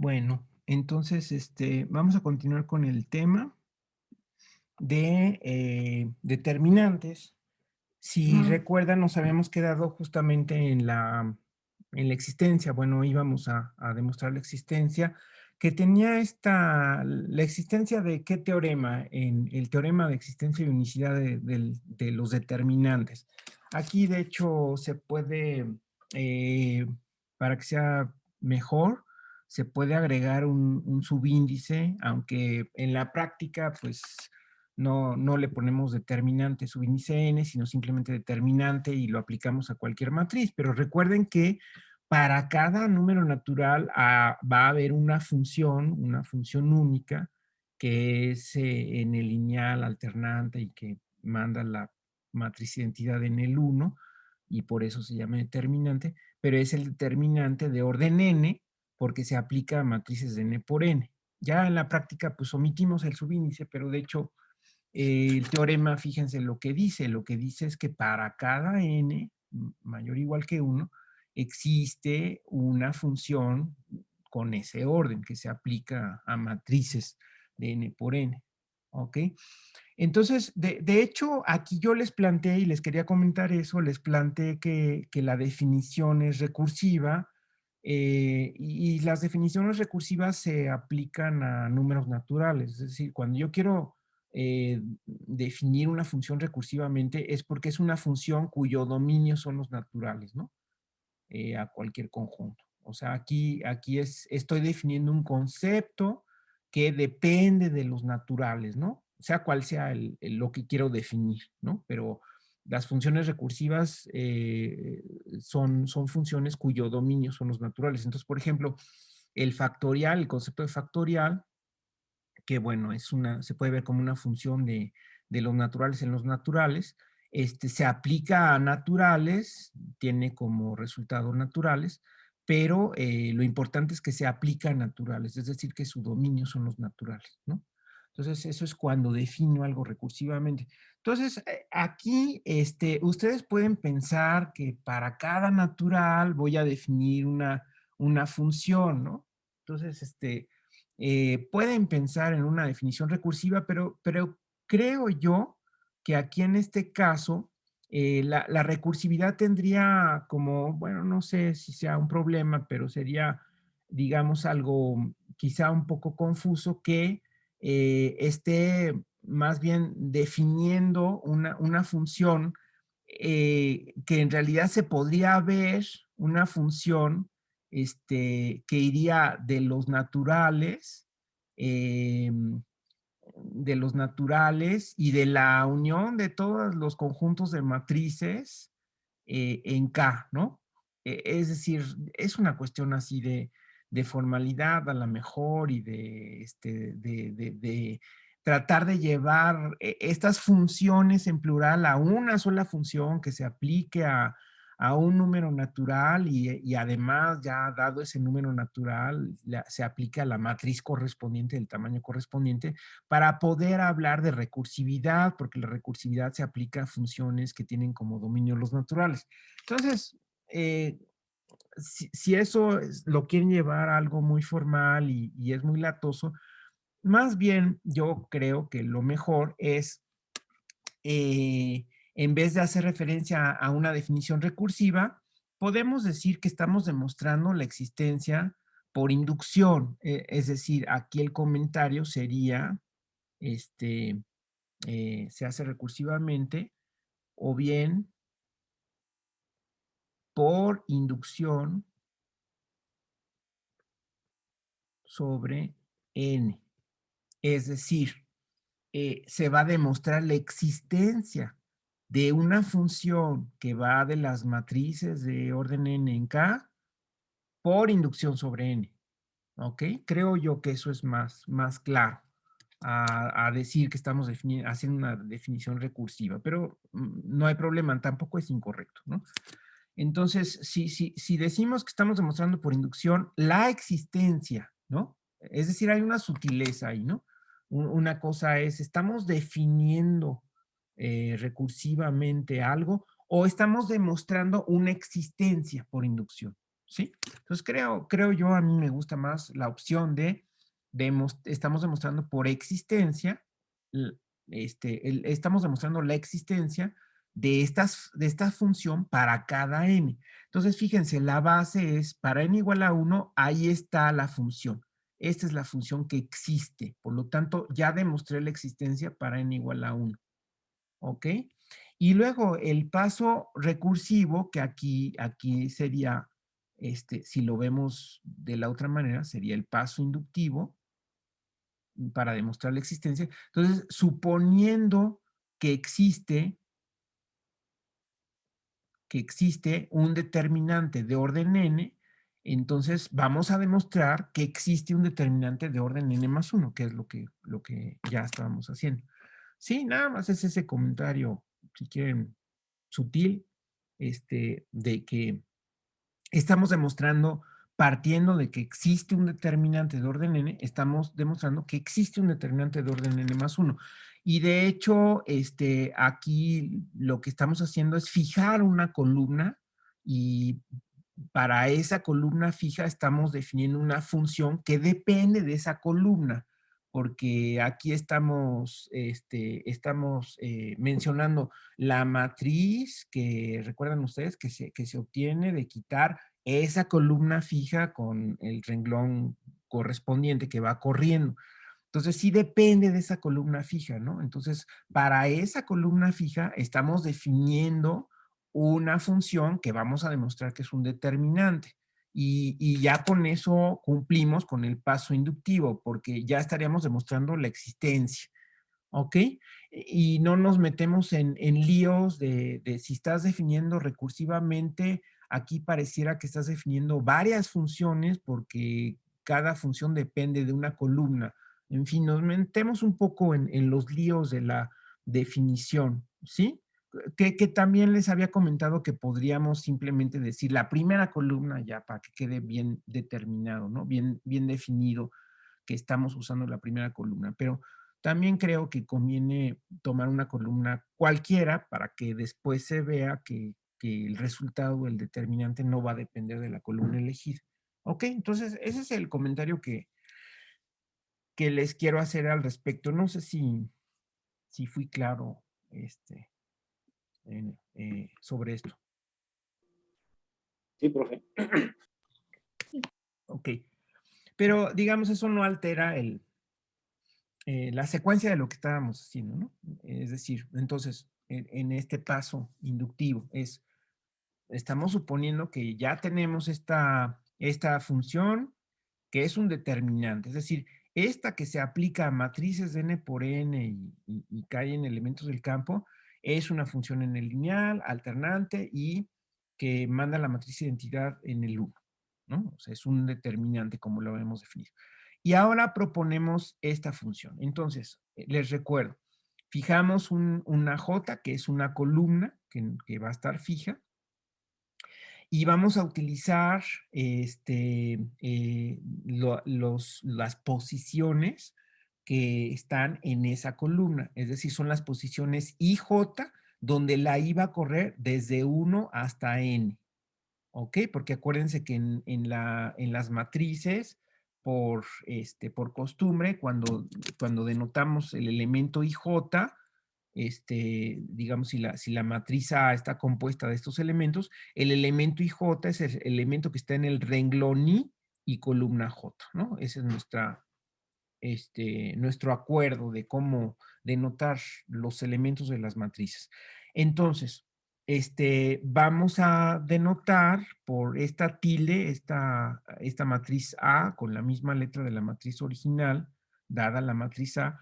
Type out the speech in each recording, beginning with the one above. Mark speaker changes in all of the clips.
Speaker 1: Bueno, entonces, vamos a continuar con el tema de determinantes. Si
Speaker 2: Mm,
Speaker 1: recuerdan, nos habíamos quedado justamente en la existencia. Bueno, íbamos a demostrar la existencia, que tenía la existencia de qué teorema, en el teorema de existencia y unicidad de los determinantes. Aquí, de hecho, se puede, eh, para que sea mejor, se puede agregar un subíndice, aunque en la práctica, pues, no le ponemos determinante subíndice n, sino simplemente determinante y lo aplicamos a cualquier matriz. Pero recuerden que para cada número natural va a haber una función única, que es en el lineal alternante y que manda la matriz identidad en el uno, y por eso se llama determinante, pero es el determinante de orden n, porque se aplica a matrices de n por n. Ya en la práctica, pues omitimos el subíndice, pero de hecho el teorema, fíjense lo que dice es que para cada n mayor o igual que uno existe una función con ese orden que se aplica a matrices de n por n, ¿ok? Entonces, de hecho, aquí yo les planteé, y les quería comentar eso, les planteé que la definición es recursiva, y las definiciones recursivas se aplican a números naturales. Es decir, cuando yo quiero definir una función recursivamente, es porque es una función cuyo dominio son los naturales, ¿no? A cualquier conjunto. O sea, aquí estoy definiendo un concepto que depende de los naturales, ¿no? Sea cual sea lo que quiero definir, ¿no? Pero las funciones recursivas son funciones cuyo dominio son los naturales. Entonces, por ejemplo, el concepto de factorial, que bueno, se puede ver como una función de los naturales en los naturales, se aplica a naturales, tiene como resultado naturales, pero lo importante es que se aplica a naturales, es decir, que su dominio son los naturales, ¿no? Entonces, eso es cuando defino algo recursivamente. Entonces, aquí, ustedes pueden pensar que para cada natural voy a definir una función, ¿no? Entonces, pueden pensar en una definición recursiva, pero creo yo que aquí en este caso la recursividad tendría como, bueno, no sé si sea un problema, pero sería, digamos, algo quizá un poco confuso que esté más bien definiendo una función que en realidad se podría ver una función que iría de los naturales y de la unión de todos los conjuntos de matrices en K, ¿no? Es decir, es una cuestión así de formalidad a la mejor y de tratar de llevar estas funciones en plural a una sola función que se aplique a un número natural y además ya dado ese número natural se aplica a la matriz correspondiente del tamaño correspondiente para poder hablar de recursividad, porque la recursividad se aplica a funciones que tienen como dominio los naturales. Entonces, si eso lo quieren llevar a algo muy formal y es muy latoso, más bien yo creo que lo mejor es en vez de hacer referencia a una definición recursiva, podemos decir que estamos demostrando la existencia por inducción. Es decir, aquí el comentario sería, este, se hace recursivamente o bien por inducción sobre n. Es decir, se va a demostrar la existencia de una función que va de las matrices de orden n en K por inducción sobre n. ¿Ok? Creo yo que eso es más claro a decir que estamos haciendo una definición recursiva, pero no hay problema, tampoco es incorrecto, ¿no? Entonces, si decimos que estamos demostrando por inducción la existencia, ¿no? Es decir, hay una sutileza ahí, ¿no? Una cosa es, estamos definiendo recursivamente algo o estamos demostrando una existencia por inducción. ¿sí? Entonces creo yo, a mí me gusta más la opción de, estamos demostrando por existencia, l- estamos demostrando la existencia de esta función para cada n. Entonces, fíjense, la base es para n igual a 1, ahí está la función. Esta es la función que existe. Por lo tanto, ya demostré la existencia para n igual a 1. ¿Ok? Y luego el paso recursivo, que aquí sería, si lo vemos de la otra manera, sería el paso inductivo para demostrar la existencia. Entonces, suponiendo que existe un determinante de orden n, entonces vamos a demostrar que existe un determinante de orden n más 1, que es lo que ya estábamos haciendo. Sí, nada más es ese comentario, si quieren, sutil, de que estamos demostrando, partiendo de que existe un determinante de orden n, estamos demostrando que existe un determinante de orden n más 1. Y de hecho, aquí lo que estamos haciendo es fijar una columna y para esa columna fija estamos definiendo una función que depende de esa columna, porque aquí estamos mencionando la matriz que, recuerdan ustedes, que se obtiene de quitar esa columna fija con el renglón correspondiente que va corriendo. Entonces, sí depende de esa columna fija, ¿no? Entonces, para esa columna fija estamos definiendo una función que vamos a demostrar que es un determinante. Y ya con eso cumplimos con el paso inductivo, porque ya estaríamos demostrando la existencia. ¿Ok? Y no nos metemos en líos de si estás definiendo recursivamente, aquí pareciera que estás definiendo varias funciones porque cada función depende de una columna. En fin, nos metemos un poco en los líos de la definición, ¿sí? Que también les había comentado que podríamos simplemente decir la primera columna ya para que quede bien determinado, ¿no? Bien definido que estamos usando la primera columna, pero también creo que conviene tomar una columna cualquiera para que después se vea que el resultado, el determinante, no va a depender de la columna elegida. Ok, entonces ese es el comentario que les quiero hacer al respecto. No sé si fui claro sobre esto.
Speaker 2: Sí, profe.
Speaker 1: Ok, pero digamos, eso no altera la secuencia de lo que estábamos haciendo, ¿no? Es decir, entonces, en este paso inductivo estamos suponiendo que ya tenemos esta función que es un determinante, es decir, esta que se aplica a matrices de n por n y cae en elementos del campo, es una función en el lineal, alternante y que manda la matriz de identidad en el 1, ¿no? O sea, es un determinante como lo hemos definido. Y ahora proponemos esta función. Entonces, les recuerdo, fijamos una J, que es una columna que va a estar fija, y vamos a utilizar las posiciones que están en esa columna. Es decir, son las posiciones I, J, donde la I va a correr desde 1 hasta N. ¿Ok? Porque acuérdense que en las matrices, por costumbre, cuando denotamos el elemento IJ, digamos, si la matriz A está compuesta de estos elementos, el elemento IJ es el elemento que está en el renglón I y columna J, ¿no? Ese es nuestro acuerdo de cómo denotar los elementos de las matrices. Entonces, vamos a denotar por esta tilde, esta matriz A con la misma letra de la matriz original, dada la matriz A,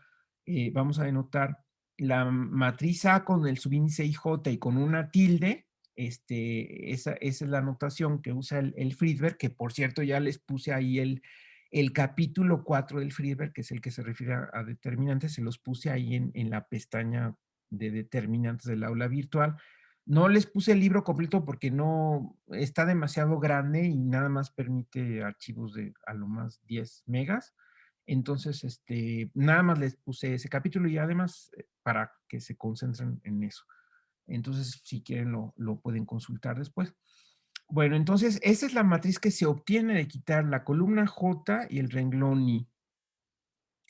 Speaker 1: vamos a denotar la matriz A con el subíndice IJ y con una tilde. Esa es la notación que usa el Friedberg, que por cierto ya les puse ahí el capítulo 4 del Friedberg, que es el que se refiere a determinantes, se los puse ahí en la pestaña de determinantes del aula virtual. No les puse el libro completo porque no está demasiado grande y nada más permite archivos de a lo más 10 megas. Entonces, nada más les puse ese capítulo y además para que se concentren en eso. Entonces, si quieren, lo pueden consultar después. Bueno, entonces esa es la matriz que se obtiene de quitar la columna J y el renglón I.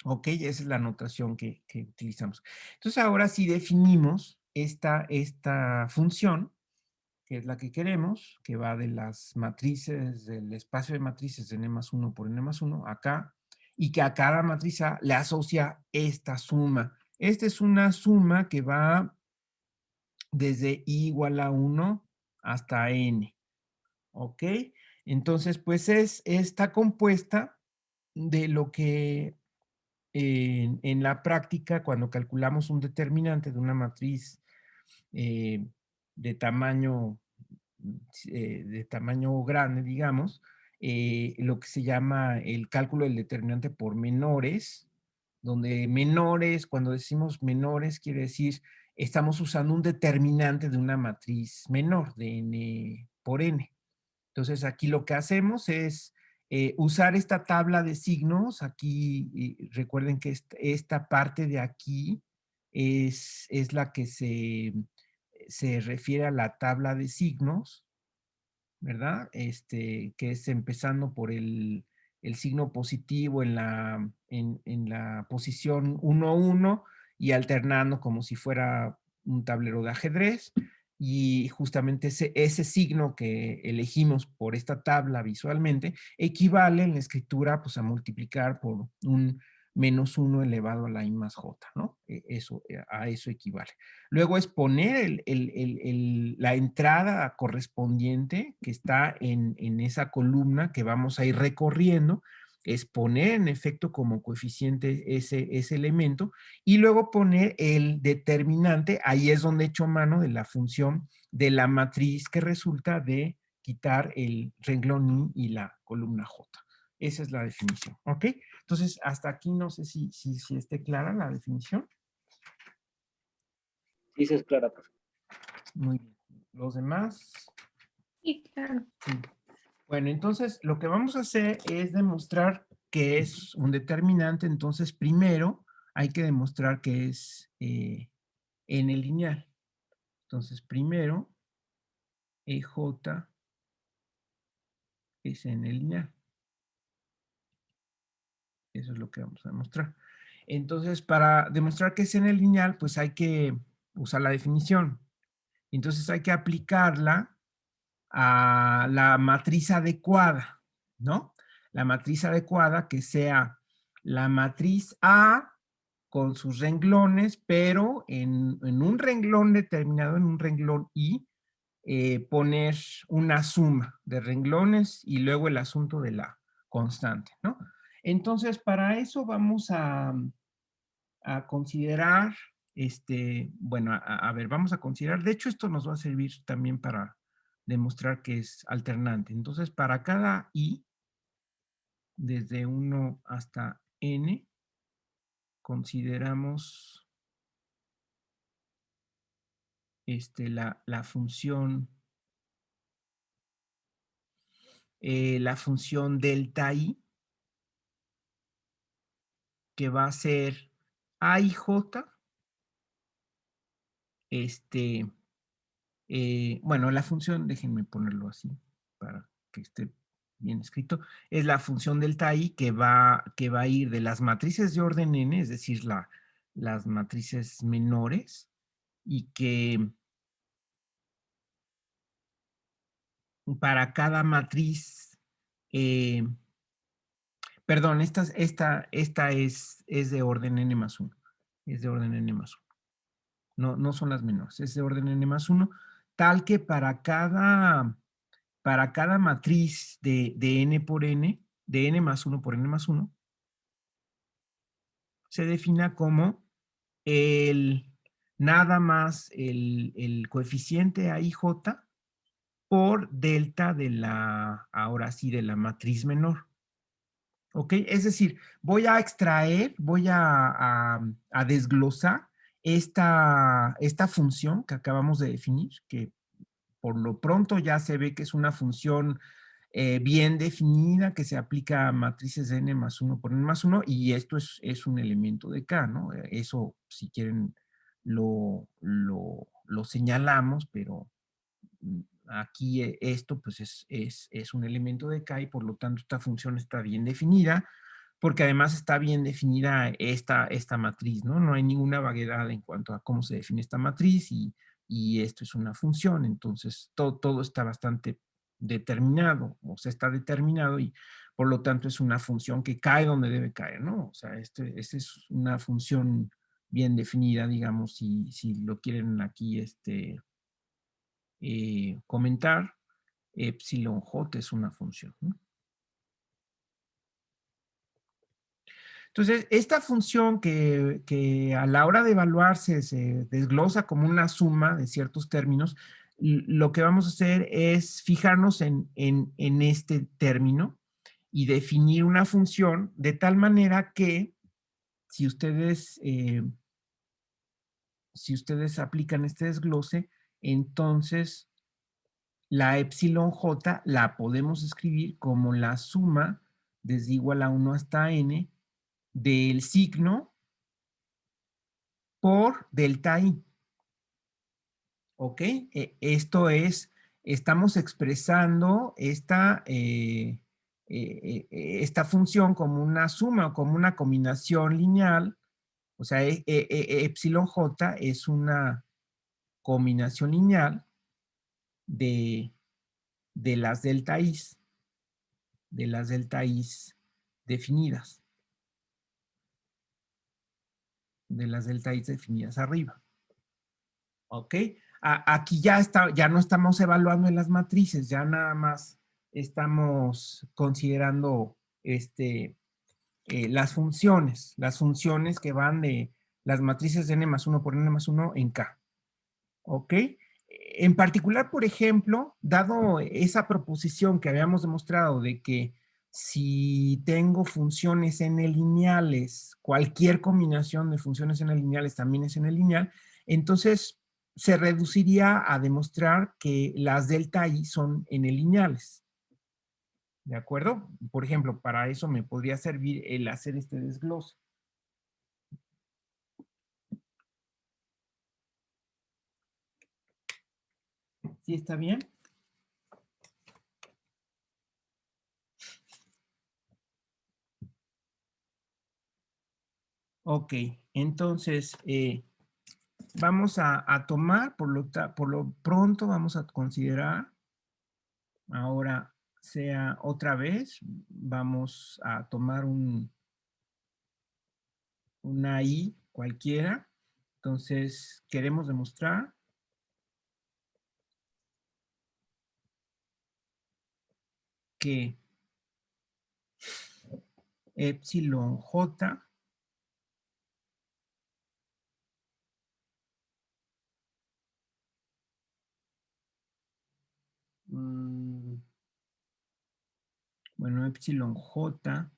Speaker 1: ¿Ok? Esa es la notación que utilizamos. Entonces ahora sí definimos esta función, que es la que queremos, que va de las matrices, del espacio de matrices de n más 1 por n más 1 acá, y que a cada matriz A le asocia esta suma. Esta es una suma que va desde i igual a 1 hasta n, ¿ok? Entonces, pues está compuesta de lo que en la práctica, cuando calculamos un determinante de una matriz eh, de tamaño de tamaño grande, digamos, lo que se llama el cálculo del determinante por menores, donde menores, cuando decimos menores, quiere decir, estamos usando un determinante de una matriz menor, de n por n. Entonces, aquí lo que hacemos es usar esta tabla de signos. Aquí, recuerden que esta parte de aquí es la que se refiere a la tabla de signos, ¿verdad? Que es empezando por el signo positivo en la posición 1, 1 y alternando como si fuera un tablero de ajedrez. Y justamente ese signo que elegimos por esta tabla visualmente equivale en la escritura pues, a multiplicar por un menos 1 elevado a la i más j, ¿no? A eso equivale. Luego es poner la entrada correspondiente que está en esa columna que vamos a ir recorriendo, es poner en efecto como coeficiente ese elemento y luego poner el determinante, ahí es donde he hecho mano de la función de la matriz que resulta de quitar el renglón I y la columna J. Esa es la definición, ¿ok? Entonces, hasta aquí no sé si esté clara la definición.
Speaker 2: Sí, sí es clara, profe.
Speaker 1: Muy bien. ¿Los demás?
Speaker 3: Sí, claro.
Speaker 1: Sí. Bueno, entonces lo que vamos a hacer es demostrar que es un determinante. Entonces, primero hay que demostrar que es n lineal. Entonces, primero, EJ es n lineal. Eso es lo que vamos a demostrar. Entonces, para demostrar que es n lineal, pues hay que usar la definición. Entonces, hay que aplicarla a la matriz adecuada, ¿no? La matriz adecuada que sea la matriz A con sus renglones, pero en un renglón determinado, en un renglón I, poner una suma de renglones y luego el asunto de la constante, ¿no? Entonces, para eso vamos a considerar, bueno, a ver, vamos a considerar, de hecho esto nos va a servir también para demostrar que es alternante. Entonces, para cada i, desde 1 hasta n, consideramos la función delta i, que va a ser a y j, bueno, la función, déjenme ponerlo así para que esté bien escrito, es la función delta i que va a ir de las matrices de orden n, es decir, las matrices menores, y que para cada matriz, perdón, esta es de orden n más 1, es de orden n más 1. No son las menores, es de orden n más 1, tal que para cada matriz de n por n, de n más 1 por n más 1, se defina como nada más el coeficiente a i j por delta ahora sí, de la matriz menor. ¿Ok? Es decir, voy a extraer, voy a desglosar esta función que acabamos de definir, que por lo pronto ya se ve que es una función bien definida que se aplica a matrices de n más 1 por n más 1 y esto es un elemento de K, ¿no? Eso, si quieren, lo señalamos, pero aquí esto pues es un elemento de K y por lo tanto esta función está bien definida, porque además está bien definida esta matriz, ¿no? No hay ninguna vaguedad en cuanto a cómo se define esta matriz y esto es una función, entonces todo está bastante determinado, o sea, está determinado y por lo tanto es una función que cae donde debe caer, ¿no? O sea, esta es una función bien definida, digamos, si lo quieren aquí comentar, epsilon j es una función, ¿no? Entonces, esta función que a la hora de evaluarse se desglosa como una suma de ciertos términos, lo que vamos a hacer es fijarnos en este término y definir una función de tal manera que si ustedes aplican este desglose, entonces la epsilon j la podemos escribir como la suma desde igual a 1 hasta n del signo por delta i. ¿Ok? Esto es, estamos expresando esta función como una suma o como una combinación lineal. O sea, epsilon j es una combinación lineal de, de las delta i's, de las delta i's definidas, de las delta i's definidas arriba. ¿Ok? Aquí ya no estamos evaluando en las matrices, ya nada más estamos considerando las funciones que van de las matrices de n más 1 por n más 1 en K. ¿Ok? En particular, por ejemplo, dado esa proposición que habíamos demostrado de que si tengo funciones n lineales, cualquier combinación de funciones n lineales también es n lineal, entonces se reduciría a demostrar que las delta i son n lineales. ¿De acuerdo? Por ejemplo, para eso me podría servir el hacer este desglose. ¿Sí está bien? Ok, entonces vamos a tomar, por lo pronto vamos a considerar, ahora sea otra vez, vamos a tomar una i cualquiera. Entonces, queremos demostrar que epsilon j bueno, epsilon j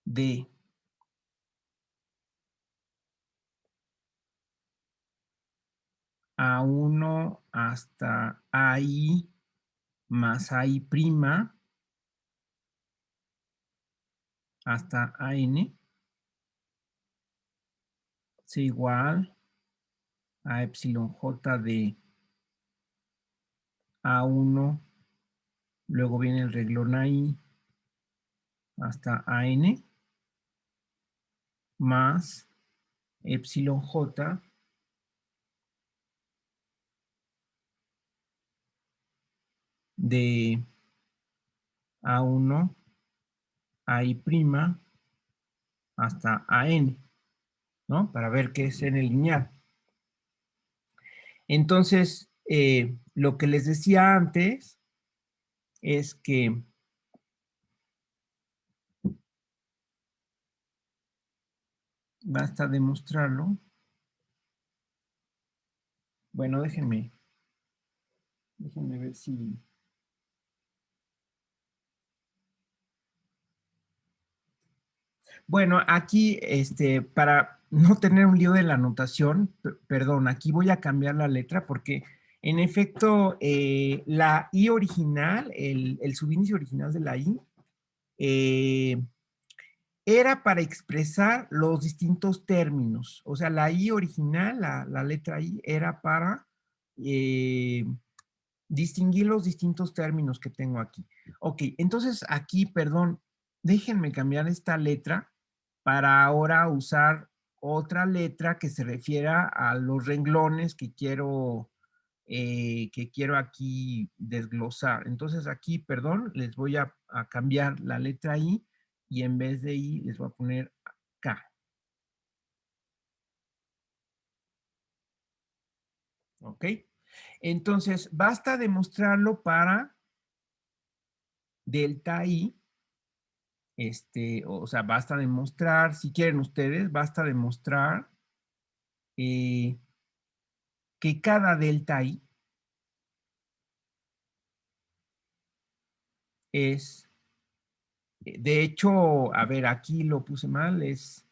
Speaker 1: de A1 hasta AI más AI prima hasta AN es igual a epsilon j de A1, luego viene el reglón AI hasta AN más epsilon j de A1 AI prima hasta AN, ¿no? Para ver qué es n lineal. Entonces, lo que les decía antes es que basta demostrarlo. Bueno, déjenme ver si... Bueno, aquí, para no tener un lío de la anotación, perdón, aquí voy a cambiar la letra porque, en efecto, la I original, el subíndice original de la I, era para expresar los distintos términos. O sea, la I original, la letra I, era para distinguir los distintos términos que tengo aquí. Ok, entonces aquí, perdón, déjenme cambiar esta letra para ahora usar otra letra que se refiera a los renglones que quiero aquí desglosar. Entonces aquí, perdón, les voy a cambiar la letra I y en vez de I les voy a poner K. ¿Ok? Entonces, basta demostrarlo para delta I, o sea, basta demostrar, si quieren ustedes, basta demostrar eh, que cada delta I es, de hecho, a ver, aquí lo puse mal, es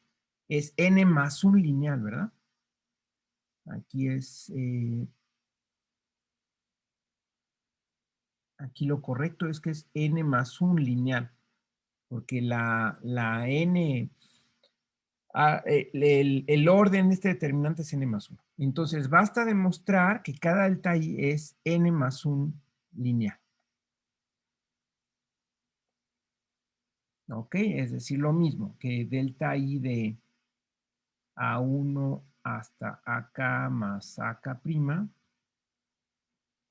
Speaker 1: n más un lineal, ¿verdad? Aquí aquí lo correcto es que es n más un lineal, porque la n, el orden de este determinante es n más 1. Entonces, basta demostrar que cada delta i es n más 1 lineal. ¿Ok? Es decir, lo mismo que delta i de A1 hasta AK más AK'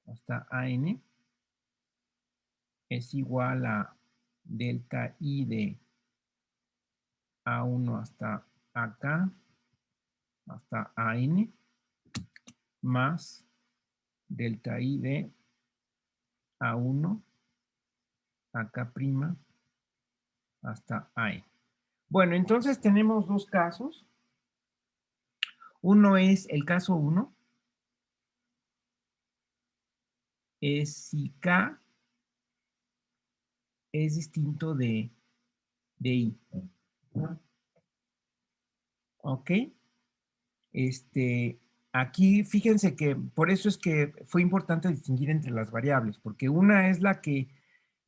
Speaker 1: hasta AN es igual a delta i de A1 hasta AK hasta AN más delta i de A1 AK' hasta AN. Bueno, entonces tenemos dos casos. Uno es el caso 1, es si K es distinto de I. ¿Ok? Aquí fíjense que por eso es que fue importante distinguir entre las variables, porque una es la que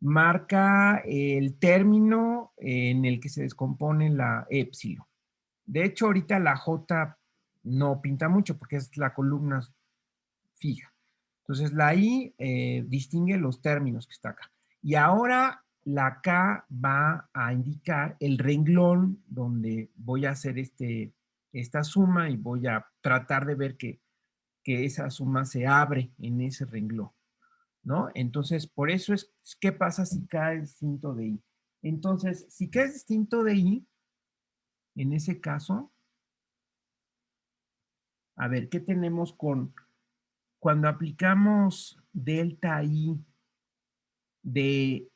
Speaker 1: marca el término en el que se descompone la épsilon. De hecho, ahorita la J no pinta mucho porque es la columna fija. Entonces, la I distingue los términos que está acá. Y ahora la K va a indicar el renglón donde voy a hacer esta suma y voy a tratar de ver que esa suma se abre en ese renglón, ¿no? Entonces, por eso es, ¿qué pasa si K es distinto de I? Entonces, si K es distinto de I, en ese caso, a ver, ¿qué tenemos cuando aplicamos delta I de,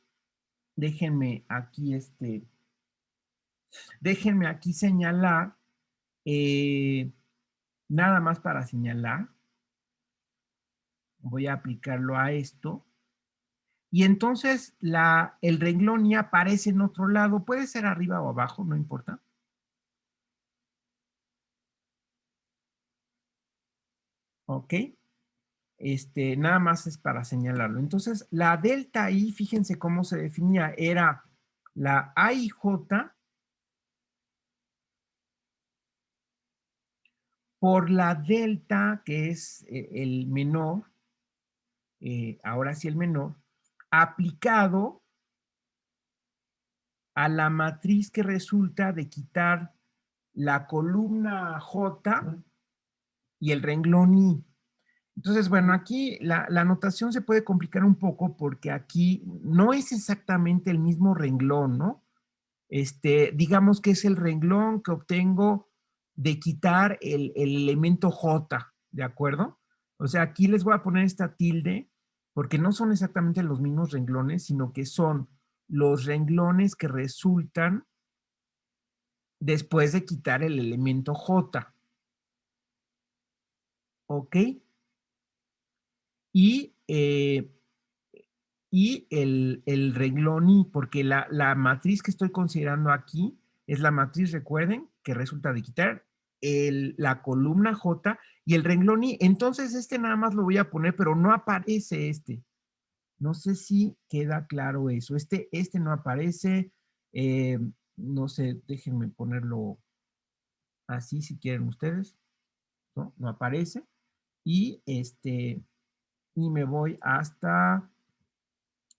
Speaker 1: déjenme aquí, déjenme aquí señalar, eh, nada más para señalar, voy a aplicarlo a esto, y entonces el renglón ya aparece en otro lado, puede ser arriba o abajo, no importa. ¿Ok? Nada más es para señalarlo. Entonces, la delta I, fíjense cómo se definía, era la AIJ por la delta, que es el menor, ahora sí el menor, aplicado a la matriz que resulta de quitar la columna J y el renglón I. Entonces, bueno, aquí la notación se puede complicar un poco porque aquí no es exactamente el mismo renglón, ¿no? Digamos que es el renglón que obtengo de quitar el elemento J, ¿de acuerdo? O sea, aquí les voy a poner esta tilde porque no son exactamente los mismos renglones, sino que son los renglones que resultan después de quitar el elemento J, ¿ok? Y, el renglón I, porque la matriz que estoy considerando aquí es la matriz, recuerden, que resulta de quitar la columna J y el renglón I. Entonces, nada más lo voy a poner, pero no aparece este. No sé si queda claro eso. No aparece. eh, no sé, déjenme ponerlo así si quieren ustedes. ¿No? No aparece. Y y me voy hasta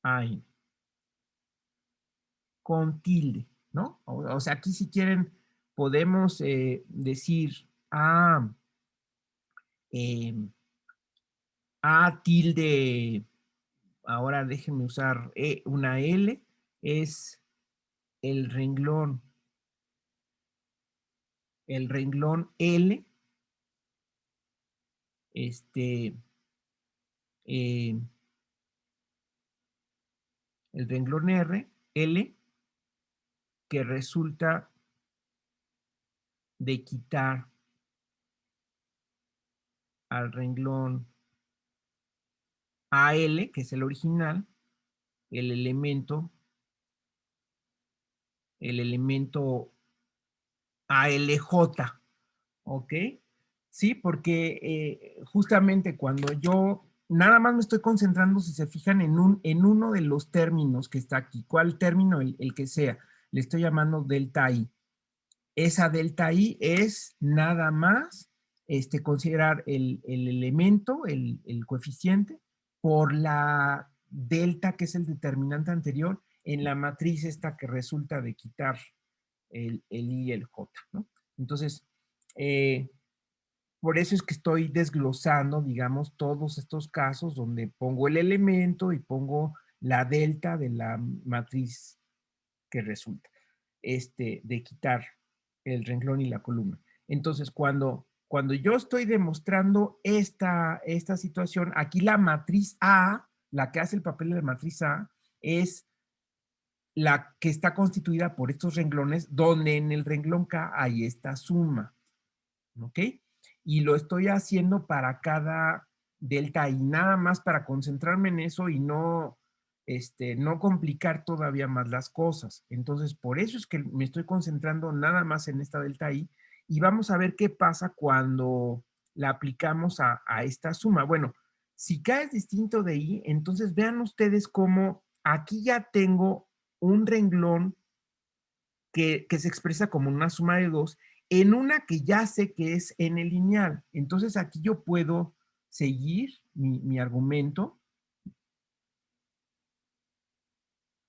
Speaker 1: AN, con tilde, ¿no? O sea, aquí si quieren podemos decir eh, A tilde, ahora déjenme usar una L, es el renglón L, este, eh, el renglón L, que resulta de quitar al renglón AL, que es el original, el elemento, el elemento ALJ, ¿ok? Sí, porque justamente cuando yo nada más me estoy concentrando, si se fijan, en uno de los términos que está aquí. ¿Cuál término? El que sea. Le estoy llamando delta I. Esa delta I es nada más considerar el elemento, el coeficiente, por la delta, que es el determinante anterior, en la matriz esta que resulta de quitar el I y el J, ¿no? Entonces, eh, por eso es que estoy desglosando, digamos, todos estos casos donde pongo el elemento y pongo la delta de la matriz que resulta, de quitar el renglón y la columna. Entonces, cuando yo estoy demostrando esta situación, aquí la matriz A, la que hace el papel de la matriz A, es la que está constituida por estos renglones, donde en el renglón K hay esta suma, ¿ok? Y lo estoy haciendo para cada delta y nada más para concentrarme en eso y no complicar todavía más las cosas. Entonces, por eso es que me estoy concentrando nada más en esta delta I y vamos a ver qué pasa cuando la aplicamos a esta suma. Bueno, si K es distinto de I, entonces vean ustedes cómo aquí ya tengo un renglón que se expresa como una suma de dos en una que ya sé que es n lineal. Entonces aquí yo puedo seguir mi argumento,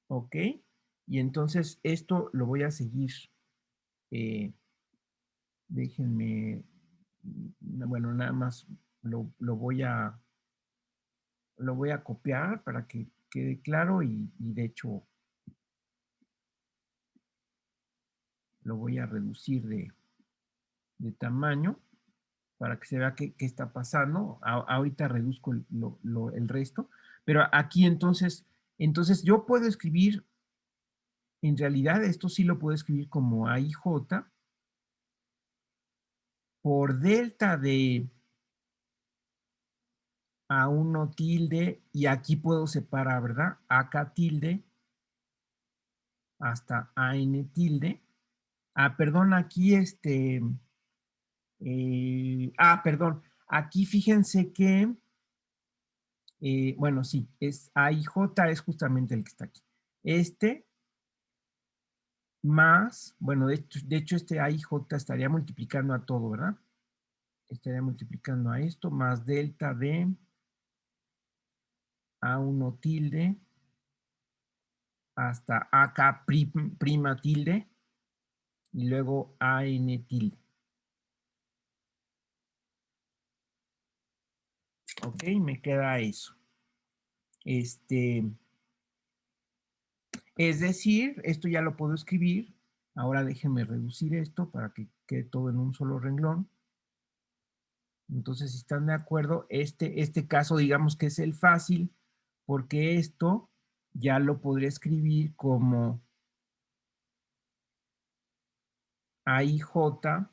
Speaker 1: ¿ok? Y entonces esto lo voy a seguir, eh, déjenme, bueno, nada más lo voy a copiar para que quede claro y de hecho lo voy a reducir de tamaño para que se vea qué está pasando. Ahorita reduzco el resto, pero aquí entonces yo puedo escribir, en realidad esto sí lo puedo escribir como AIJ por delta de A1 tilde, y aquí puedo separar, ¿verdad? AK tilde hasta AN tilde. Perdón, aquí perdón, aquí fíjense que bueno, sí, es AIJ, es justamente el que está aquí. Más, bueno, de hecho este AIJ estaría multiplicando a todo, ¿verdad? Estaría multiplicando a esto, más delta de A1 tilde hasta AK prima tilde y luego AN tilde. Ok, me queda eso. Es decir, esto ya lo puedo escribir. Ahora déjenme reducir esto para que quede todo en un solo renglón. Entonces, si están de acuerdo, este caso digamos que es el fácil, porque esto ya lo podría escribir como AIJ.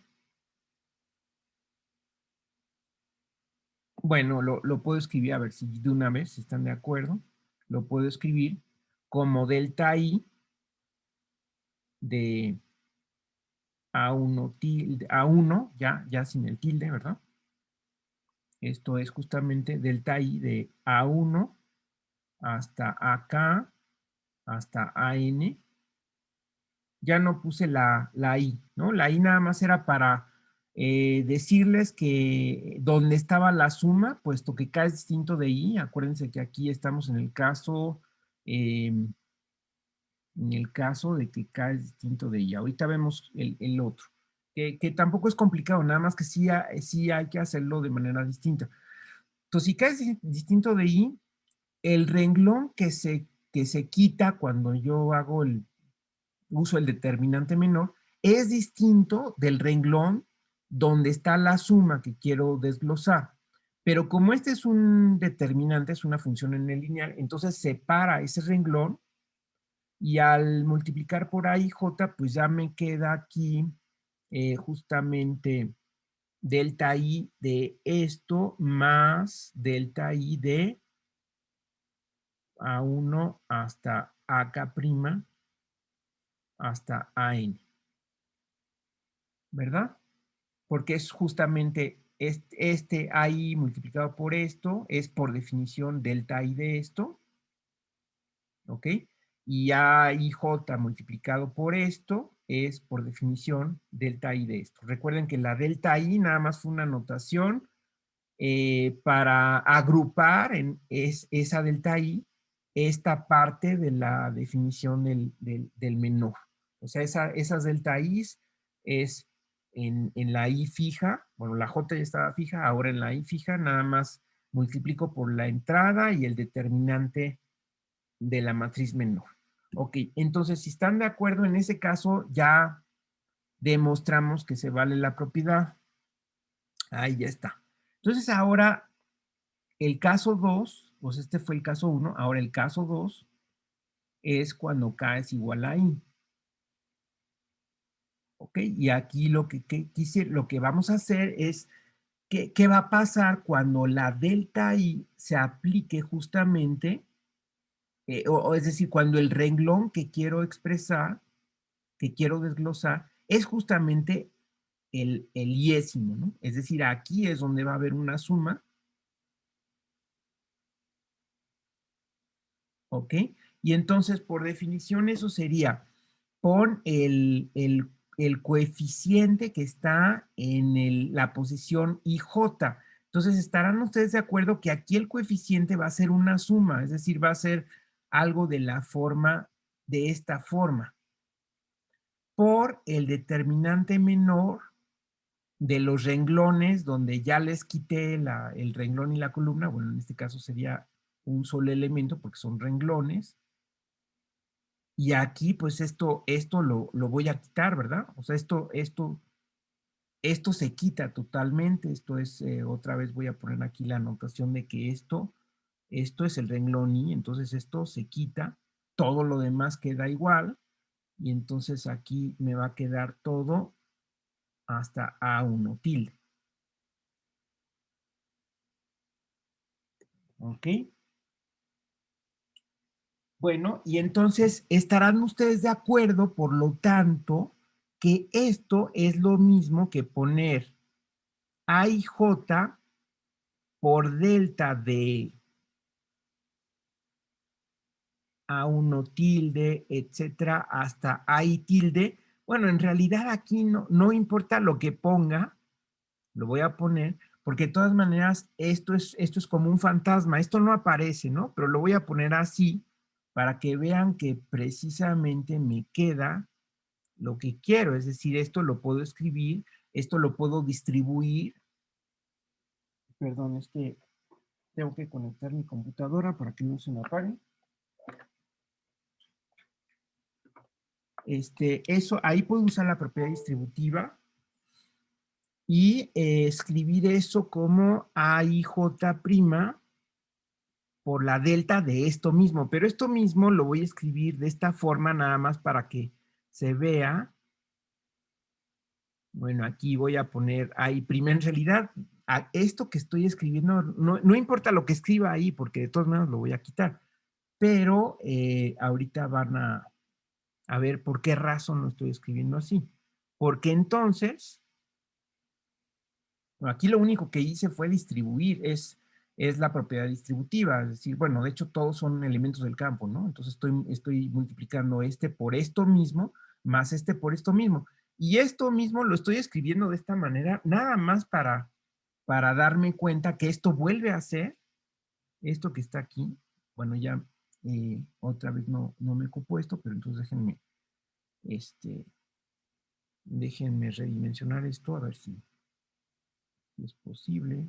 Speaker 1: Bueno, lo puedo escribir, a ver si de una vez, si están de acuerdo, lo puedo escribir como delta I de A1 tilde, A1, ya sin el tilde, ¿verdad? Esto es justamente delta I de A1 hasta AK, hasta AN. Ya no puse la I, ¿no? La I nada más era para decirles que donde estaba la suma, puesto que K es distinto de I, acuérdense que aquí estamos en el caso de que K es distinto de I. Ahorita vemos el otro, que tampoco es complicado, nada más que sí hay que hacerlo de manera distinta. Entonces, si K es distinto de I, el renglón que se quita cuando yo uso el determinante menor es distinto del renglón donde está la suma que quiero desglosar. Pero como este es un determinante, es una función en el lineal, entonces separa ese renglón y al multiplicar por A y J, pues ya me queda aquí justamente delta I de esto más delta I de A1 hasta AK' hasta AN, ¿verdad? Porque es justamente este AI multiplicado por esto, es por definición delta I de esto, ¿ok? Y AIJ multiplicado por esto es por definición delta I de esto. Recuerden que la delta I nada más fue una notación para agrupar esa delta I esta parte de la definición del menor. O sea, esas delta I's es en la I fija, bueno, la J ya estaba fija, ahora en la I fija nada más multiplico por la entrada y el determinante de la matriz menor. Ok, entonces si están de acuerdo en ese caso ya demostramos que se vale la propiedad. Ahí ya está. Entonces ahora el caso 2, pues este fue el caso 1, ahora el caso 2 es cuando K es igual a I. ¿Ok? Y aquí lo que vamos a hacer es, ¿qué va a pasar cuando la delta I se aplique justamente, o es decir, cuando el renglón que quiero expresar, que quiero desglosar, es justamente el iésimo, ¿no? Es decir, aquí es donde va a haber una suma, ¿ok? Y entonces, por definición, eso sería, pon el coeficiente que está en la posición IJ. Entonces, estarán ustedes de acuerdo que aquí el coeficiente va a ser una suma, es decir, va a ser algo de la forma, de esta forma, por el determinante menor de los renglones, donde ya les quité el renglón y la columna, bueno, en este caso sería un solo elemento porque son renglones, y aquí pues esto lo voy a quitar, ¿verdad? O sea, esto se quita totalmente, esto es, otra vez voy a poner aquí la anotación de que esto es el renglón I, entonces esto se quita, todo lo demás queda igual, y entonces aquí me va a quedar todo hasta A1 tilde. ¿Ok? Bueno, y entonces estarán ustedes de acuerdo, por lo tanto, que esto es lo mismo que poner A y J por delta de A1 tilde, etcétera, hasta I tilde. Bueno, en realidad aquí no importa lo que ponga, lo voy a poner, porque de todas maneras esto es como un fantasma, esto no aparece, ¿no? Pero lo voy a poner así para que vean que precisamente me queda lo que quiero, es decir, esto lo puedo escribir, esto lo puedo distribuir. Perdón, es que tengo que conectar mi computadora para que no se me apague. Eso, ahí puedo usar la propiedad distributiva y escribir eso como AIJ' por la delta de esto mismo, pero esto mismo lo voy a escribir de esta forma nada más para que se vea. Bueno, aquí voy a poner ahí en realidad, a esto que estoy escribiendo, no importa lo que escriba ahí, porque de todos modos lo voy a quitar, pero ahorita van a ver por qué razón lo estoy escribiendo así. Porque entonces, aquí lo único que hice fue distribuir, es la propiedad distributiva, es decir, bueno, de hecho todos son elementos del campo, ¿no? Entonces estoy multiplicando este por esto mismo, más este por esto mismo. Y esto mismo lo estoy escribiendo de esta manera, nada más para darme cuenta que esto vuelve a ser, esto que está aquí, bueno, ya otra vez no me ocupo esto, pero entonces déjenme redimensionar esto, a ver si es posible.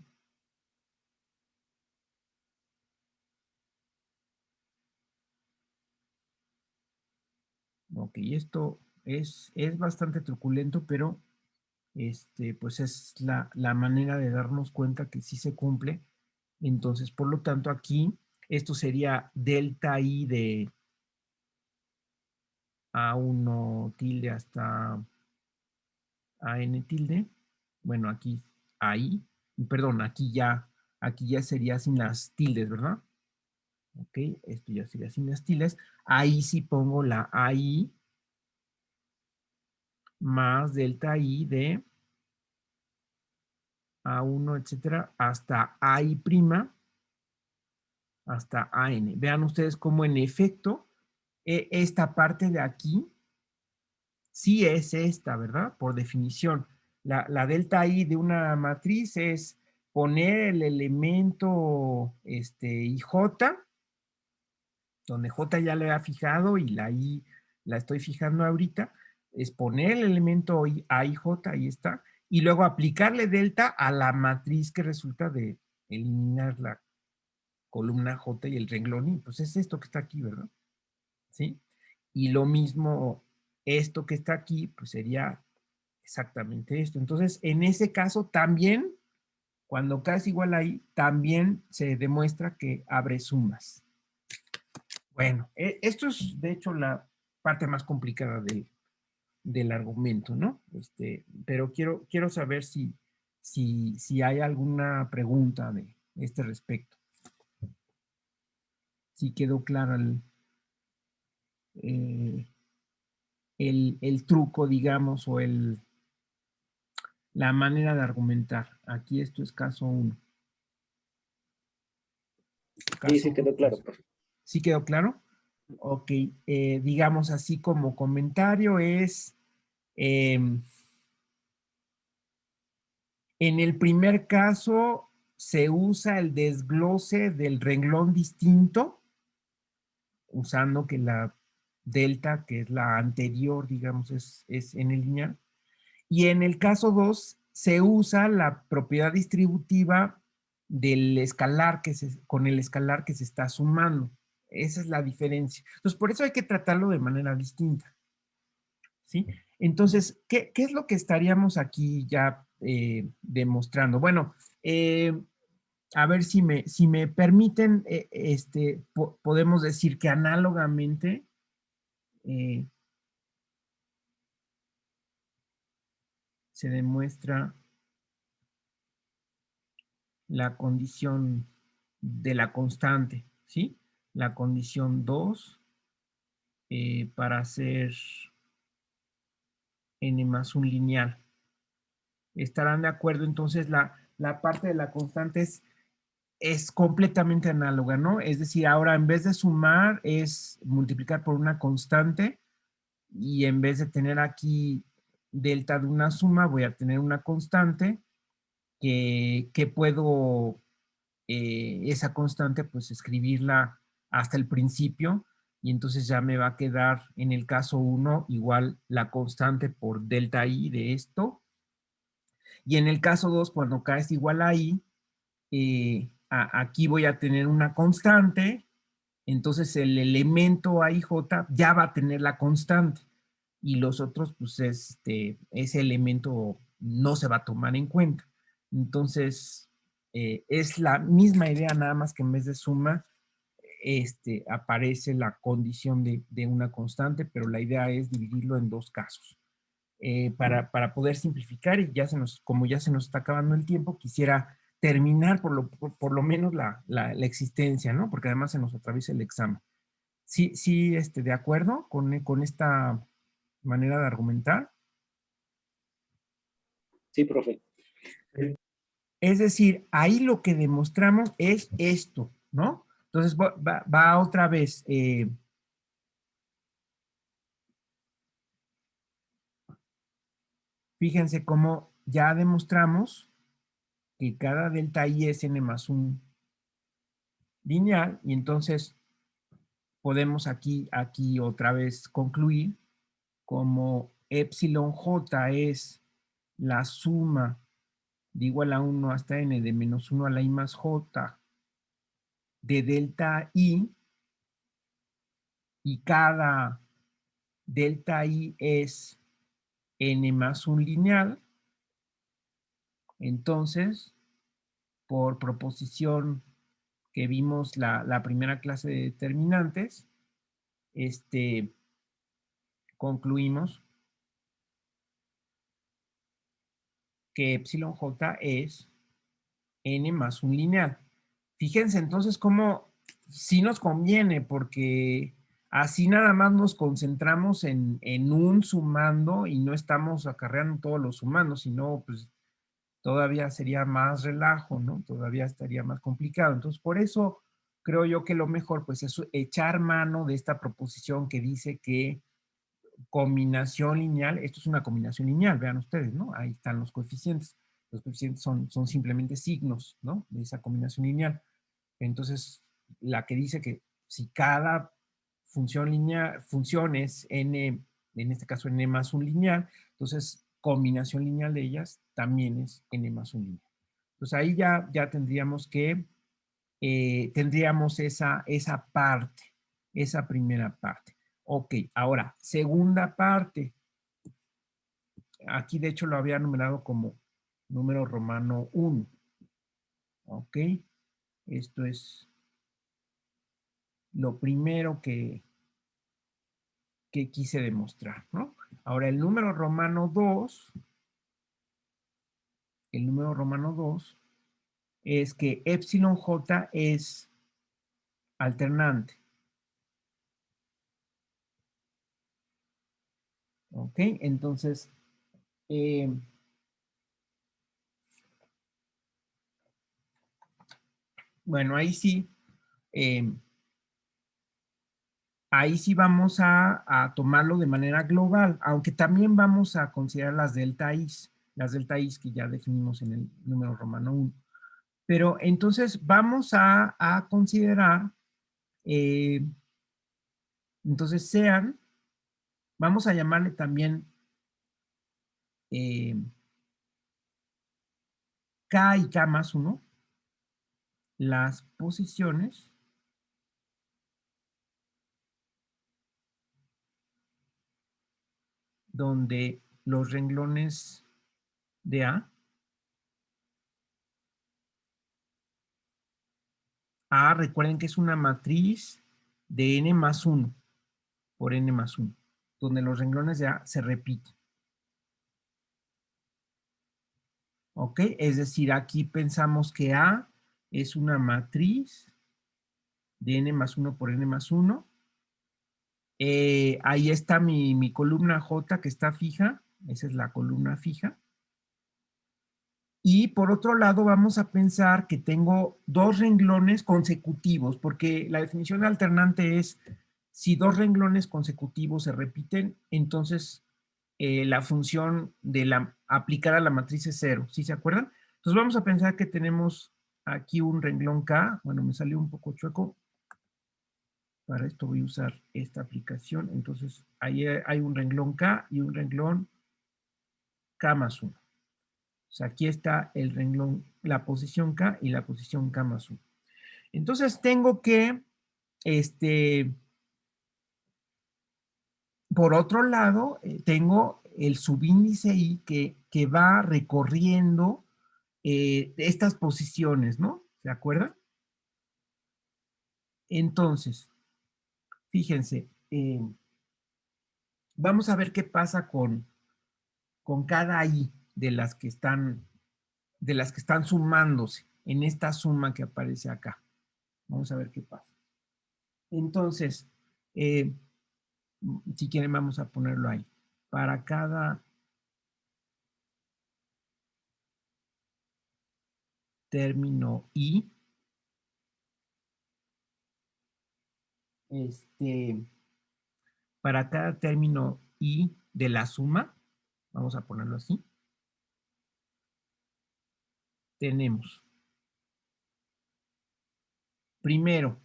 Speaker 1: Ok, esto es bastante truculento, pero pues es la manera de darnos cuenta que sí se cumple. Entonces, por lo tanto, aquí, esto sería delta I de A1 tilde hasta AN tilde. Bueno, aquí, ahí, perdón, aquí ya sería sin las tildes, ¿verdad? Ok, esto ya sería sin las tildes. Ahí sí pongo la AI más delta I de A1, etcétera, hasta AI prima, hasta AN. Vean ustedes cómo en efecto esta parte de aquí sí es esta, ¿verdad? Por definición. La delta I de una matriz es poner el elemento IJ, donde J ya le ha fijado y la I la estoy fijando ahorita, es poner el elemento AIJ, ahí está, y luego aplicarle delta a la matriz que resulta de eliminar la columna J y el renglón I. Pues es esto que está aquí, ¿verdad? ¿Sí? Y lo mismo, esto que está aquí, pues sería exactamente esto. Entonces, en ese caso también, cuando K es igual a I, también se demuestra que abre sumas. Bueno, esto es de hecho la parte más complicada del argumento, ¿no? Pero quiero saber si hay alguna pregunta de este respecto. Si quedó claro eh, el truco, digamos, o la manera de argumentar. Aquí esto es caso 1.
Speaker 2: Sí, sí quedó claro, profe.
Speaker 1: ¿Sí quedó claro? Ok, digamos así como comentario es, en el primer caso se usa el desglose del renglón distinto, usando que la delta, que es la anterior, digamos, es en el lineal. Y en el caso 2 se usa la propiedad distributiva del escalar con el escalar que se está sumando. Esa es la diferencia. Entonces, por eso hay que tratarlo de manera distinta. ¿Sí? Entonces, ¿qué es lo que estaríamos aquí ya demostrando? Bueno, a ver si me permiten, podemos decir que análogamente eh, se demuestra la condición de la constante, ¿sí? La condición 2 para hacer n más un lineal. ¿Estarán de acuerdo? Entonces, la parte de la constante es completamente análoga, ¿no? Es decir, ahora en vez de sumar es multiplicar por una constante y en vez de tener aquí delta de una suma, voy a tener una constante que puedo esa constante, pues escribirla hasta el principio y entonces ya me va a quedar en el caso 1 igual la constante por delta I de esto. Y en el caso 2, cuando K es igual a I, aquí voy a tener una constante, entonces el elemento AIJ ya va a tener la constante y los otros, pues ese elemento no se va a tomar en cuenta. Entonces, es la misma idea, nada más que en vez de suma, aparece la condición de una constante, pero la idea es dividirlo en dos casos. Para poder simplificar y como ya se nos está acabando el tiempo, quisiera terminar por lo menos la existencia, ¿no? Porque además se nos atraviesa el examen. Sí, sí, de acuerdo con esta manera de argumentar.
Speaker 2: Sí, profe.
Speaker 1: Es decir, ahí lo que demostramos es esto, ¿no? Entonces va otra vez. fíjense cómo ya demostramos que cada delta I es n más 1 lineal, y entonces podemos aquí otra vez concluir como epsilon j es la suma de igual a 1 hasta n de menos 1 a la I más j de delta I, y cada delta I es n más 1 lineal. Entonces, por proposición que vimos la primera clase de determinantes, concluimos que epsilon j es n más 1 lineal. Fíjense entonces cómo sí nos conviene, porque así nada más nos concentramos en un sumando y no estamos acarreando todos los sumandos, sino pues todavía sería más relajo, ¿no? Todavía estaría más complicado. Entonces, por eso creo yo que lo mejor pues es echar mano de esta proposición que dice que combinación lineal, esto es una combinación lineal, vean ustedes, ¿no? Ahí están los coeficientes. Los coeficientes son simplemente signos, ¿no? De esa combinación lineal. Entonces, la que dice que si cada función lineal, función es n, en este caso n más un lineal, entonces combinación lineal de ellas también es n más un lineal. Entonces ahí ya tendríamos que, tendríamos esa parte, esa primera parte. Ok, ahora, segunda parte. Aquí de hecho lo había numerado como número romano 1. Ok, esto es lo primero que quise demostrar, ¿no? Ahora, el número romano 2 es que epsilon j es alternante. ¿Ok? Entonces, bueno, ahí sí vamos a tomarlo de manera global, aunque también vamos a considerar las delta I's que ya definimos en el número romano 1. Pero entonces vamos a considerar, entonces vamos a llamarle también K y K más 1, las posiciones donde los renglones de A recuerden que es una matriz de n más 1 por n más 1, donde los renglones de A se repiten. ¿Ok? Es decir, aquí pensamos que A es una matriz de n más 1 por n más 1. Ahí está mi columna J que está fija. Esa es la columna fija. Y por otro lado, vamos a pensar que tengo dos renglones consecutivos, porque la definición de alternante es si dos renglones consecutivos se repiten, entonces la función aplicada a la matriz es 0. ¿Sí se acuerdan? Entonces vamos a pensar que tenemos aquí un renglón K. Bueno, me salió un poco chueco. Para esto voy a usar esta aplicación. Entonces ahí hay un renglón K y un renglón K más 1. O sea, aquí está el renglón, la posición K y la posición K más 1. Entonces tengo que, por otro lado, tengo el subíndice I que va recorriendo estas posiciones, ¿no? ¿Se acuerdan? Entonces, fíjense, vamos a ver qué pasa con cada I de las que están sumándose en esta suma que aparece acá. Vamos a ver qué pasa. Entonces, si quieren vamos a ponerlo ahí. Para cada término I, para cada término I de la suma, vamos a ponerlo así, tenemos. Primero,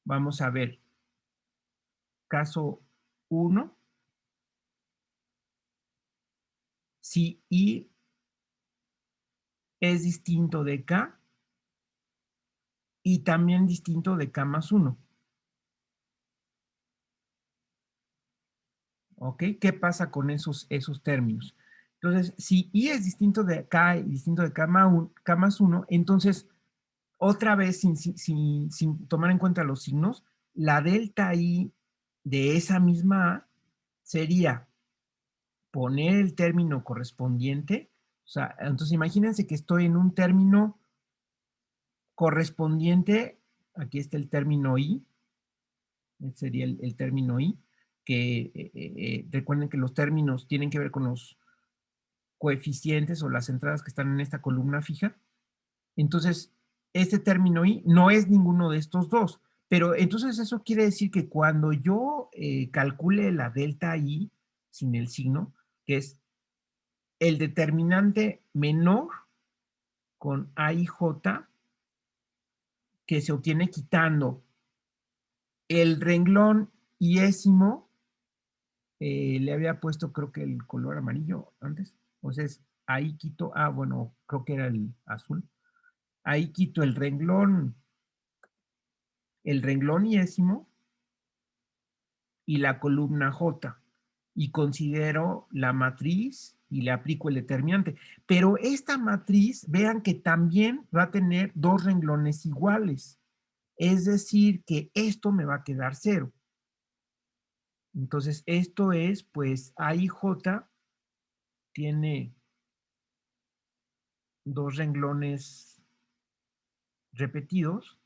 Speaker 1: vamos a ver caso 1. Si I es distinto de K y también distinto de K más 1. ¿Ok? ¿Qué pasa con esos términos? Entonces, si I es distinto de K y distinto de K más 1, entonces, otra vez, sin tomar en cuenta los signos, la delta I de esa misma A sería poner el término correspondiente. O sea, entonces imagínense que estoy en un término correspondiente. Aquí está el término I. Este sería el término I, que recuerden que los términos tienen que ver con los coeficientes o las entradas que están en esta columna fija. Entonces, este término I no es ninguno de estos dos. Pero entonces eso quiere decir que cuando yo calcule la delta I sin el signo, que es el determinante menor con AIJ, que se obtiene quitando el renglón iésimo, le había puesto creo que el color amarillo antes, entonces ahí quito, bueno, creo que era el azul, ahí quito el renglón iésimo y la columna J, y considero la matriz y le aplico el determinante. Pero esta matriz, vean que también va a tener dos renglones iguales. Es decir, que esto me va a quedar 0. Entonces, esto es, pues, AIJ tiene dos renglones repetidos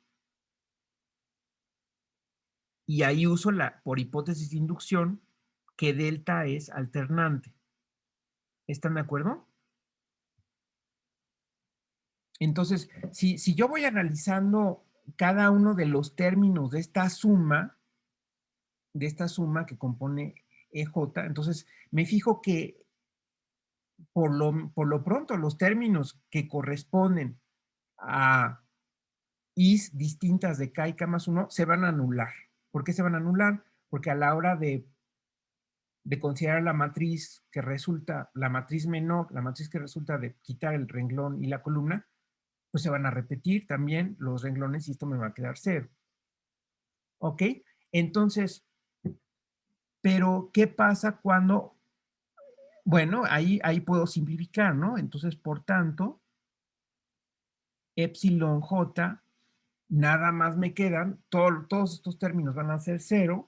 Speaker 1: y ahí uso por hipótesis de inducción que delta es alternante. ¿Están de acuerdo? Entonces, si yo voy analizando cada uno de los términos de esta suma que compone EJ, entonces me fijo que por lo pronto los términos que corresponden a Is distintas de K y K más 1 se van a anular. ¿Por qué se van a anular? Porque a la hora de considerar la matriz que resulta, la matriz menor, la matriz que resulta de quitar el renglón y la columna, pues se van a repetir también los renglones y esto me va a quedar 0. ¿Ok? Entonces, pero ¿qué pasa cuando? Bueno, ahí puedo simplificar, ¿no? Entonces, por tanto, epsilon j, nada más me quedan, todos estos términos van a ser 0.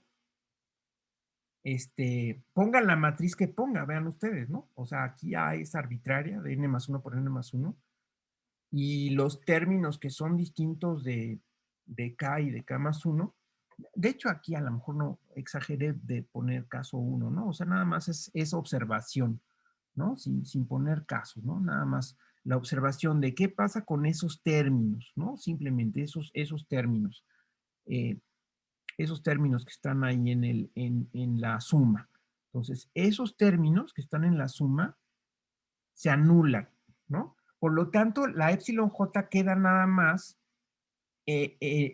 Speaker 1: Pongan la matriz que ponga, vean ustedes, ¿no? O sea, aquí A es arbitraria, de n más 1 por n más 1, y los términos que son distintos de K y de K más 1, de hecho aquí a lo mejor no exageré de poner caso 1, ¿no? O sea, nada más es observación, ¿no? Sin poner casos, ¿no? Nada más la observación de qué pasa con esos términos, ¿no? Simplemente esos términos. Esos términos que están ahí en la suma. Entonces, esos términos que están en la suma se anulan, ¿no? Por lo tanto, la epsilon j queda nada más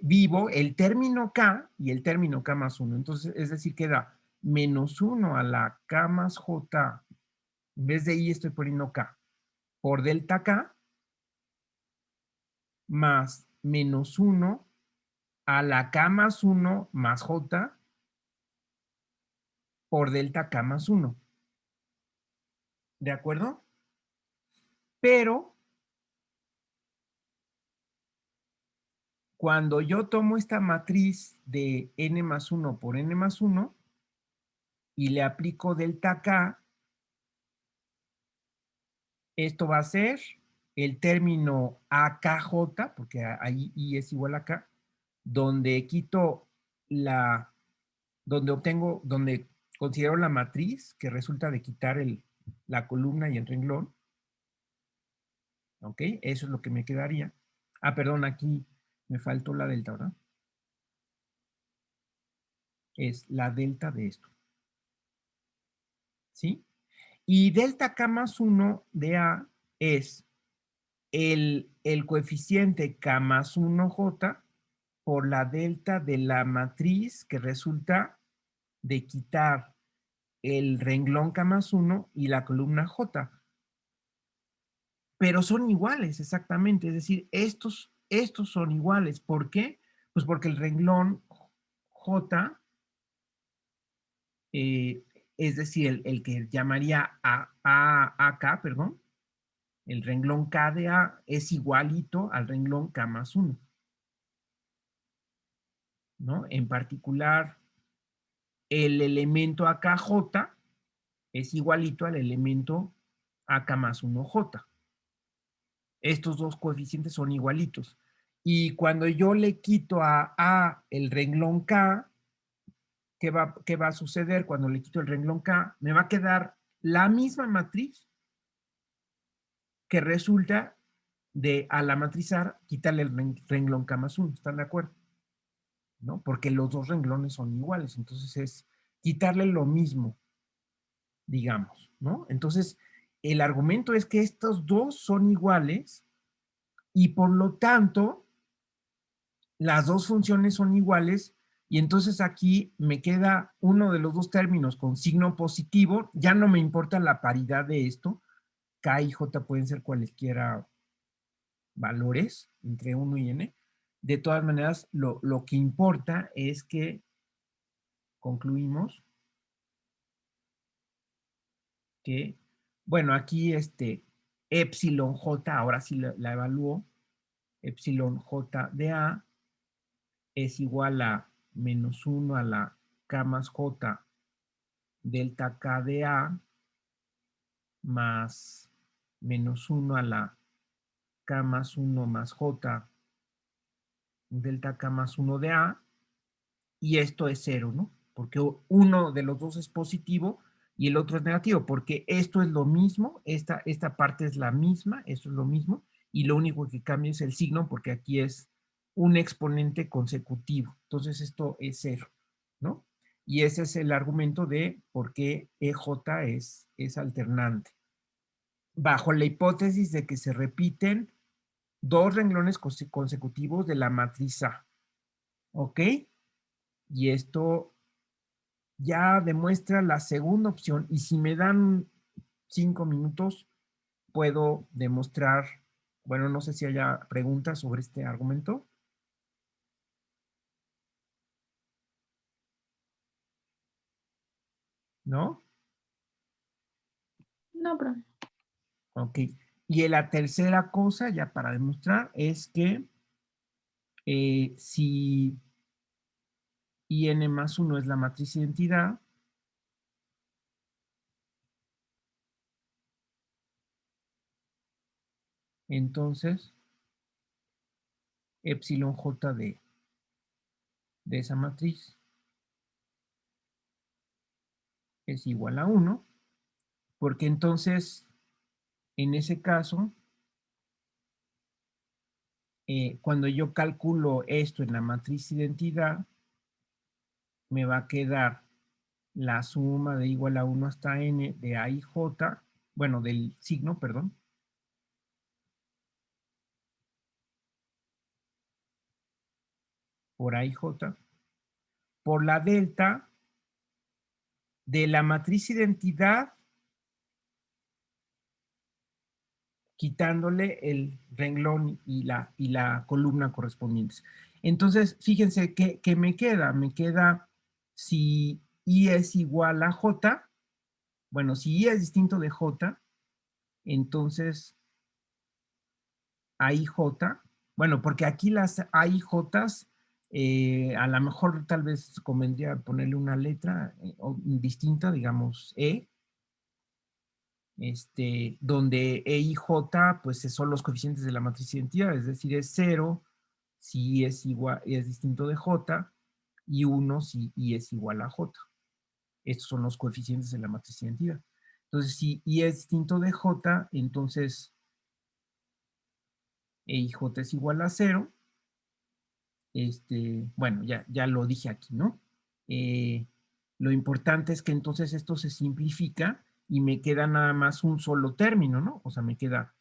Speaker 1: vivo el término k y el término k más 1. Entonces, es decir, queda menos 1 a la k más j, en vez de i estoy poniendo k, por delta k, más menos 1 a la k más 1 más j, por delta K más 1. ¿De acuerdo? Pero cuando yo tomo esta matriz de n más 1 por n más 1 y le aplico delta K, esto va a ser el término AKJ, porque ahí I es igual a K, donde quito donde considero la matriz que resulta de quitar la columna y el renglón. ¿Ok? Eso es lo que me quedaría. Perdón, aquí me faltó la delta, ¿verdad? Es la delta de esto. ¿Sí? Y delta K más 1 de A es el coeficiente K más 1J por la delta de la matriz que resulta de quitar el renglón K más 1 y la columna J. Pero son iguales, exactamente. Es decir, estos son iguales. ¿Por qué? Pues porque el renglón J, es decir, el que llamaría AK, perdón, el renglón K de A es igualito al renglón K más 1. ¿No? En particular, el elemento AKJ es igualito al elemento AK más 1J. Estos dos coeficientes son igualitos. Y cuando yo le quito a A el renglón K, ¿qué va a suceder cuando le quito el renglón K? Me va a quedar la misma matriz que resulta de a la matrizar quitarle el renglón K más 1. ¿Están de acuerdo? ¿No? Porque los dos renglones son iguales. Entonces es quitarle lo mismo, digamos, ¿no? Entonces, el argumento es que estos dos son iguales y por lo tanto, las dos funciones son iguales y entonces aquí me queda uno de los dos términos con signo positivo. Ya no me importa la paridad de esto. K y J pueden ser cualesquiera valores entre 1 y n. De todas maneras, lo que importa es que concluimos que, bueno, aquí epsilon j, ahora sí la evalúo, epsilon j de A es igual a menos 1 a la k más j delta k de A más menos 1 a la k más 1 más j delta k más 1 de A, y esto es 0, ¿no? Porque uno de los dos es positivo y el otro es negativo, porque esto es lo mismo, esta parte es la misma, esto es lo mismo, y lo único que cambia es el signo, porque aquí es un exponente consecutivo. Entonces esto es 0, ¿no? Y ese es el argumento de por qué EJ es alternante. Bajo la hipótesis de que se repiten dos renglones consecutivos de la matriz A. ¿Ok? Y esto ya demuestra la segunda opción. Y si me dan 5 minutos, puedo demostrar, bueno, no sé si haya preguntas sobre este argumento. ¿No?
Speaker 3: No, profe.
Speaker 1: Ok. Y la tercera cosa, ya para demostrar, es que si IN más 1 es la matriz identidad, entonces epsilon j de esa matriz es igual a 1, porque entonces, en ese caso, cuando yo calculo esto en la matriz identidad, me va a quedar la suma de igual a 1 hasta n de A y J, bueno, del signo, perdón, por A y J, por la delta de la matriz identidad, quitándole el renglón y la columna correspondientes. Entonces, fíjense que me queda si I es igual a J, bueno, si I es distinto de J, entonces AIJ, bueno, porque aquí las AIJs, a lo mejor tal vez convendría ponerle una letra distinta, digamos donde E y J, pues son los coeficientes de la matriz identidad, es decir, es 0 si I es igual, es distinto de J, y 1 si I es igual a J. Estos son los coeficientes de la matriz identidad. Entonces, si I es distinto de J, entonces E y J es igual a 0. Bueno, ya lo dije aquí, ¿no? Lo importante es que entonces esto se simplifica y me queda nada más un solo término, ¿no? O sea, me queda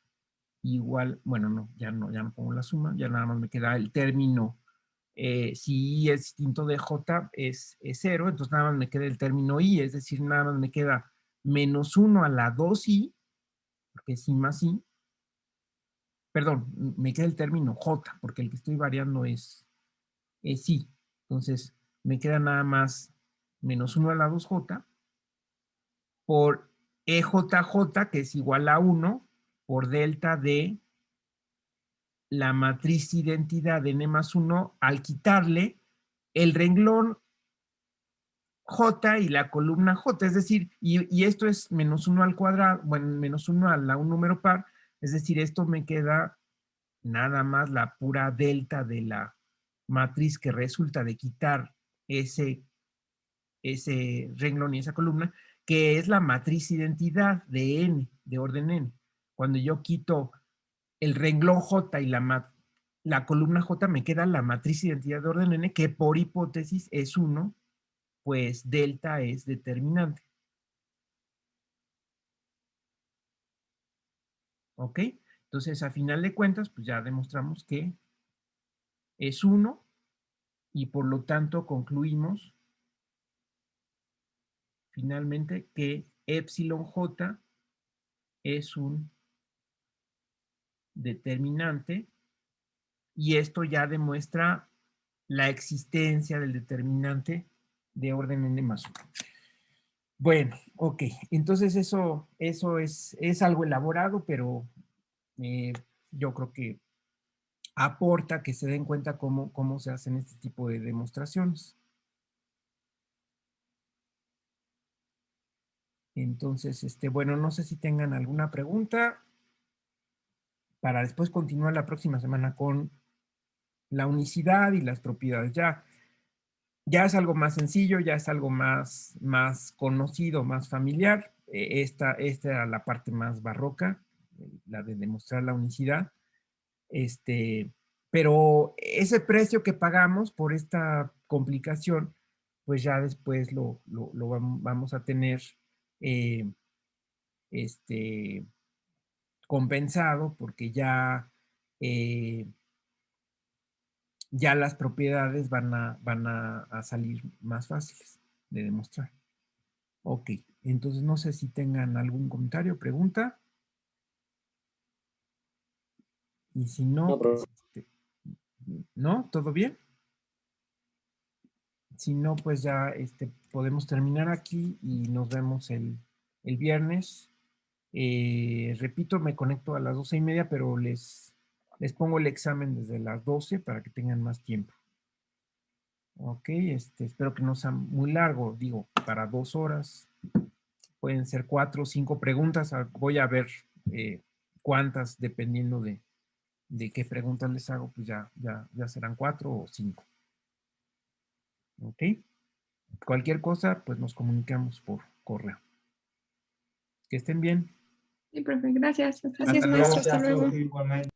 Speaker 1: igual, bueno, no, ya no pongo la suma, ya nada más me queda el término. Si I es distinto de J es 0, entonces nada más me queda el término I, es decir, nada más me queda menos 1 a la 2I, porque es I más I. Perdón, me queda el término J, porque el que estoy variando es I. Entonces, me queda nada más menos 1 a la 2J por EJJ, que es igual a 1, por delta de la matriz identidad de n más 1 al quitarle el renglón J y la columna J, es decir, y esto es menos 1 al cuadrado, bueno, menos 1 a un número par, es decir, esto me queda nada más la pura delta de la matriz que resulta de quitar ese renglón y esa columna, que es la matriz identidad de n, de orden n. Cuando yo quito el renglón J y la columna J, me queda la matriz identidad de orden n, que por hipótesis es 1, pues delta es determinante. ¿Ok? Entonces, a final de cuentas, pues ya demostramos que es 1 y por lo tanto concluimos finalmente que epsilon j es un determinante y esto ya demuestra la existencia del determinante de orden n más 1. Bueno, ok, entonces eso es algo elaborado, pero yo creo que aporta que se den cuenta cómo se hacen este tipo de demostraciones. Entonces, bueno, no sé si tengan alguna pregunta para después continuar la próxima semana con la unicidad y las propiedades. Ya es algo más sencillo, ya es algo más conocido, más familiar. Esta era la parte más barroca, la de demostrar la unicidad. Pero ese precio que pagamos por esta complicación, pues ya después lo vamos a tener compensado porque ya las propiedades van a salir más fáciles de demostrar. Ok, entonces no sé si tengan algún comentario, pregunta. Y si no,
Speaker 2: No,
Speaker 1: pues,
Speaker 2: profe.
Speaker 1: ¿no? ¿Todo bien? Si no, pues ya podemos terminar aquí y nos vemos el viernes. Repito, me conecto a las 12:30, pero les pongo el examen desde las 12 para que tengan más tiempo. Ok, espero que no sea muy largo, digo, para 2 horas. Pueden ser 4 o 5 preguntas. Voy a ver cuántas, dependiendo de qué preguntas les hago, pues ya serán 4 o 5. Ok. Cualquier cosa, pues nos comunicamos por correo. Que estén bien.
Speaker 3: Sí, profe, gracias.
Speaker 1: Hasta luego.
Speaker 3: Maestro, hasta luego.
Speaker 1: Igualmente.